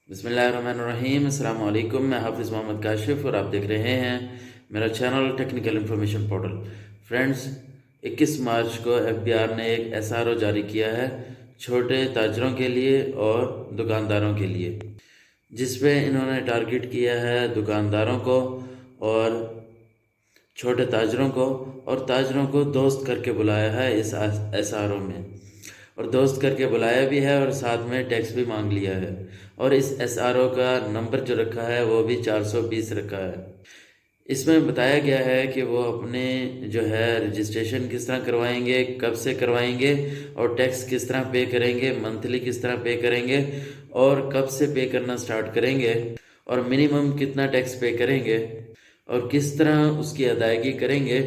बिस्मिल्लाहिर्रहमानिर्रहीम। अस्सलाम वालेकुम। मैं हाफिज़ मोहम्मद काशिफ और आप देख रहे हैं मेरा channel technical information portal. Friends, 21 मार्च को एफबीआर ने एक एसआरओ जारी किया है छोटे ताजरों के लिए और दुकानदारों के लिए, जिसपे इन्होंने टारगेट किया है दुकानदारों को और छोटे ताजरों को, और ताजरों को दोस्त करके बुलाया है इस एसआरओ में, और दोस्त करके बुलाया भी है और साथ में टैक्स भी मांग लिया है। और इस एसआरओ का नंबर जो रखा है वो भी 420 रखा है। इसमें बताया गया है कि वो अपने जो है रजिस्ट्रेशन किस तरह करवाएंगे, कब से करवाएंगे, और टैक्स किस तरह पे करेंगे, मंथली किस तरह पे करेंगे, और कब से पे करना स्टार्ट करेंगे, और मिनिमम कितना टैक्स पे करेंगे, और किस तरह उसकी अदायगी करेंगे।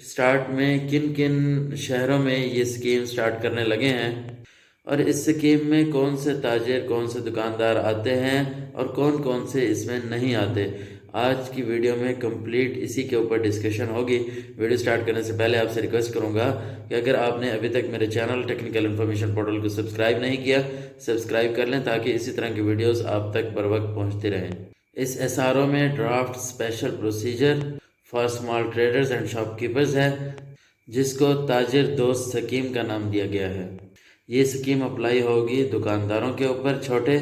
स्टार्ट में किन किन शहरों में ये स्कीम स्टार्ट करने लगे हैं, और इस स्कीम में कौन से ताजिर, कौन से दुकानदार आते हैं और कौन कौन से इसमें नहीं आते। आज की वीडियो में कंप्लीट इसी के ऊपर डिस्कशन होगी। वीडियो स्टार्ट करने से पहले आपसे रिक्वेस्ट करूंगा कि अगर आपने अभी तक मेरे चैनल टेक्निकल इन्फॉर्मेशन पोर्टल को सब्सक्राइब नहीं किया, सब्सक्राइब कर लें ताकि इसी तरह की वीडियोस आप तक बर वक्त पहुँचती रहें। इस एसआरओ में draft special procedure for small traders and shopkeepers है, जिसको ताजिर दोस्त स्कीम का नाम दिया गया है। ये स्कीम अप्लाई होगी दुकानदारों के ऊपर, छोटे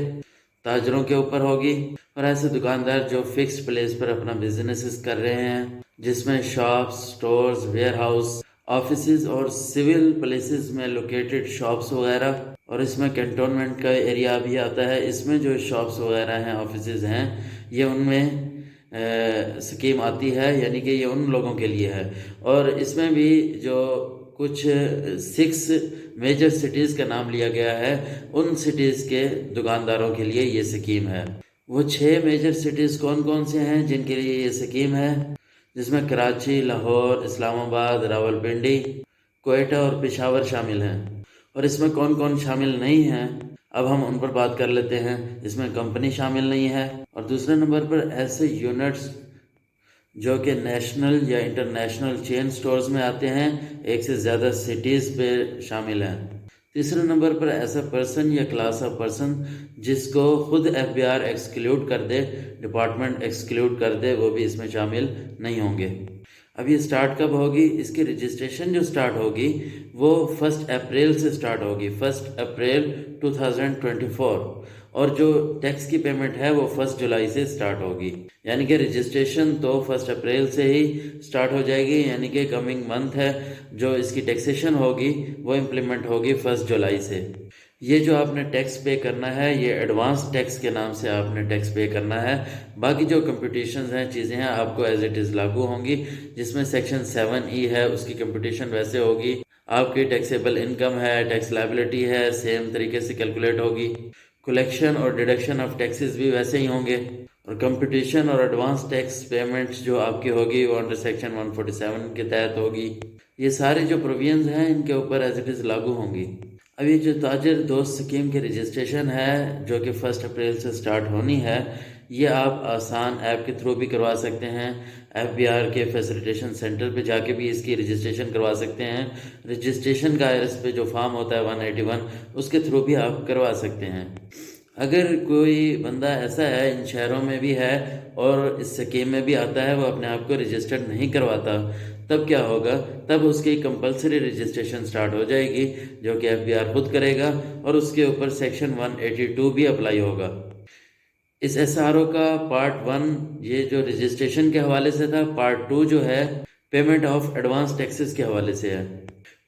ताजरों के ऊपर होगी, और ऐसे दुकानदार जो फिक्स्ड प्लेस पर अपना बिजनेस कर रहे हैं, जिसमें shops, stores, warehouse, office और सिविल प्लेसेस में लोकेटेड शॉप्स वगैरह, और इसमें कैंटोनमेंट का एरिया भी आता है। इसमें जो शॉप्स वगैरह हैं, ऑफिसेज हैं, ये उनमें स्कीम आती है, यानी कि ये उन लोगों के लिए है। और इसमें भी जो कुछ 6 मेजर सिटीज़ का नाम लिया गया है, उन सिटीज़ के दुकानदारों के लिए ये स्कीम है। वो 6 मेजर सिटीज़ कौन कौन से हैं जिनके लिए ये स्कीम है, जिसमें कराची, लाहौर, इस्लामाबाद, रावलपिंडी, कोयटा और पेशावर शामिल हैं। और इसमें कौन कौन शामिल नहीं हैं, अब हम उन पर बात कर लेते हैं। इसमें कंपनी शामिल नहीं है, और दूसरे नंबर पर ऐसे यूनिट्स जो कि नेशनल या इंटरनेशनल चेन स्टोर्स में आते हैं, एक से ज़्यादा सिटीज़ पे शामिल हैं। तीसरे नंबर पर ऐसा पर्सन या क्लास ऑफ पर्सन जिसको खुद एफबीआर एक्सक्लूड कर दे, डिपार्टमेंट एक्सक्लूड कर दे, वो भी इसमें शामिल नहीं होंगे। अब ये स्टार्ट कब होगी? इसकी रजिस्ट्रेशन जो स्टार्ट होगी वो 1 अप्रैल से स्टार्ट होगी, 1 अप्रैल 2024, और जो टैक्स की पेमेंट है वो 1 जुलाई से स्टार्ट होगी। यानी कि रजिस्ट्रेशन तो 1 अप्रैल से ही स्टार्ट हो जाएगी, यानी कि कमिंग मंथ है जो इसकी टैक्सेशन होगी वो इम्प्लीमेंट होगी 1 जुलाई से। ये जो आपने टैक्स पे करना है, ये एडवांस टैक्स के नाम से आपने टैक्स पे करना है। बाकी जो कंपटीशंस हैं, चीज़ें हैं, आपको एज इट इज़ लागू होंगी। जिसमें सेक्शन 7E है, उसकी कंपटीशन वैसे होगी। आपकी टैक्सेबल इनकम है, टैक्स लायबिलिटी है, सेम तरीके से कैलकुलेट होगी। कलेक्शन और डिडक्शन ऑफ टैक्सेस भी वैसे ही होंगे, और कंपटीशन और एडवांस टैक्स पेमेंट्स जो आपकी होगी वो अंडर सेक्शन 147 के तहत होगी। ये सारी जो प्रोविजंस हैं इनके ऊपर एज इट इज़ लागू होंगी। अब ये जो ताजिर दोस्त स्कीम की रजिस्ट्रेशन है जो कि 1 अप्रैल से स्टार्ट होनी है, ये आप आसान ऐप के थ्रू भी करवा सकते हैं। एफबीआर के फैसिलिटेशन सेंटर पे जाके भी इसकी रजिस्ट्रेशन करवा सकते हैं। रजिस्ट्रेशन का इस पे जो फॉर्म होता है 181, उसके थ्रू भी आप करवा सकते हैं। अगर कोई बंदा ऐसा है, इन शहरों में भी है और इस स्कीम में भी आता है, वो अपने आप को रजिस्टर्ड नहीं करवाता, तब क्या होगा? तब उसकी कंपलसरी रजिस्ट्रेशन स्टार्ट हो जाएगी जो कि एफबीआर खुद करेगा, और उसके ऊपर सेक्शन 182 भी अप्लाई होगा। इस एसआरओ का पार्ट 1 ये जो रजिस्ट्रेशन के हवाले से था, पार्ट 2 जो है पेमेंट ऑफ एडवांस टैक्सेस के हवाले से है।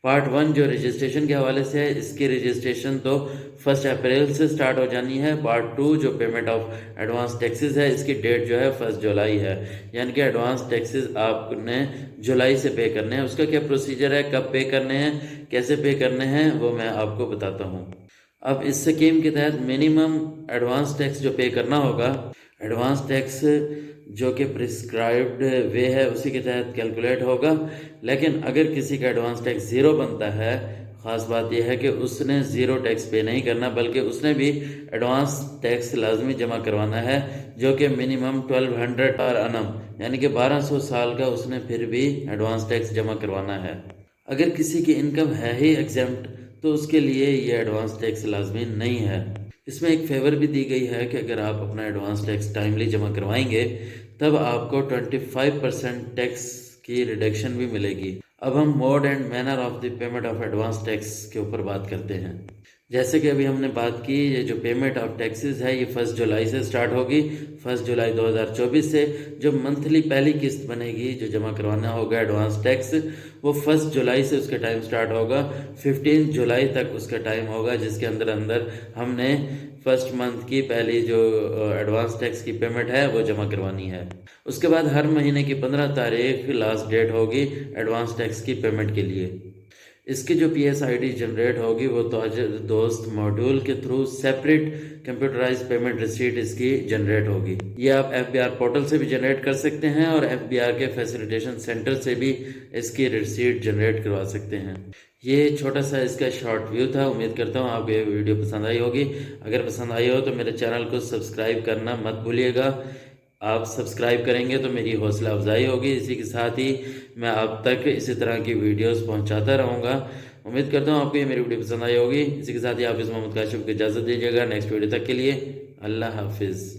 पार्ट 1 जो रजिस्ट्रेशन के हवाले से है, इसकी रजिस्ट्रेशन तो 1 अप्रैल से स्टार्ट हो जानी है। पार्ट 2 जो पेमेंट ऑफ एडवांस टैक्सेस है, इसकी डेट जो है 1 जुलाई है, यानी कि एडवांस टैक्सेस आपने जुलाई से पे करने हैं। उसका क्या प्रोसीजर है, कब पे करने हैं, कैसे पे करने हैं, वो मैं आपको बताता हूँ। अब इस स्कीम के तहत मिनिमम एडवांस टैक्स जो पे करना होगा, एडवांस टैक्स जो कि प्रिस्क्राइब्ड वे है उसी के तहत कैलकुलेट होगा। लेकिन अगर किसी का एडवांस टैक्स ज़ीरो बनता है, ख़ास बात यह है कि उसने ज़ीरो टैक्स पे नहीं करना, बल्कि उसने भी एडवांस टैक्स लाजमी जमा करवाना है, जो कि मिनिमम 1200 पर अनम, यानी कि 1200 साल का उसने फिर भी एडवांस टैक्स जमा करवाना है। अगर किसी की इनकम है ही एग्जेम्प्ट, तो उसके लिए ये एडवांस टैक्स लाजमी नहीं है। اس میں ایک فیور بھی دی گئی ہے کہ اگر آپ اپنا ایڈوانس ٹیکس ٹائملی جمع کروائیں گے تب آپ کو 25% ٹیکس کی ریڈکشن بھی ملے گی۔ اب ہم mode and manner of the payment of advance tax کے اوپر بات کرتے ہیں۔ جیسے کہ ابھی ہم نے بات کی، یہ جو پیمنٹ آف ٹیکسز ہے یہ 1 جولائی سے سٹارٹ ہوگی، 1 جولائی 2024 سے۔ جو منتھلی پہلی قسط بنے گی جو جمع کروانا ہوگا ایڈوانس ٹیکس، وہ 1 جولائی سے اس کا ٹائم سٹارٹ ہوگا، 15 جولائی تک اس کا ٹائم ہوگا، جس کے اندر ہم نے فرسٹ منتھ کی پہلی جو ایڈوانس ٹیکس کی پیمنٹ ہے وہ جمع کروانی ہے۔ اس کے بعد ہر مہینے کی 15 تاریخ لاسٹ ڈیٹ ہوگی ایڈوانس ٹیکس کی پیمنٹ کے لیے۔ اس کی جو P S I D generate ہوگی وہ تاجر دوست ماڈیول کے through separate computerise payment receipt اس کی جنریٹ ہوگی۔ یہ آپ ایف بی آر پورٹل سے بھی جنریٹ کر سکتے ہیں اور ایف بی آر کے فیسیلیٹیشن سینٹر سے بھی اس کی ریسیٹ جنریٹ کروا سکتے ہیں۔ یہ چھوٹا سا اس کا شارٹ ویو تھا۔ امید کرتا ہوں آپ کو یہ ویڈیو پسند آئی ہوگی۔ اگر پسند آئی ہو تو میرے چینل کو سبسکرائب کرنا مت بھولیے گا۔ آپ سبسکرائب کریں گے تو میری حوصلہ افزائی ہوگی، اسی کے ساتھ ہی میں آپ تک اسی طرح کی ویڈیوز پہنچاتا رہوں گا۔ امید کرتا ہوں آپ کو یہ میری ویڈیو پسند آئی ہوگی۔ اسی کے ساتھ ہی حافظ محمد کاشف کو اجازت دیجیے گا۔ نیکسٹ ویڈیو تک کے لیے اللہ حافظ۔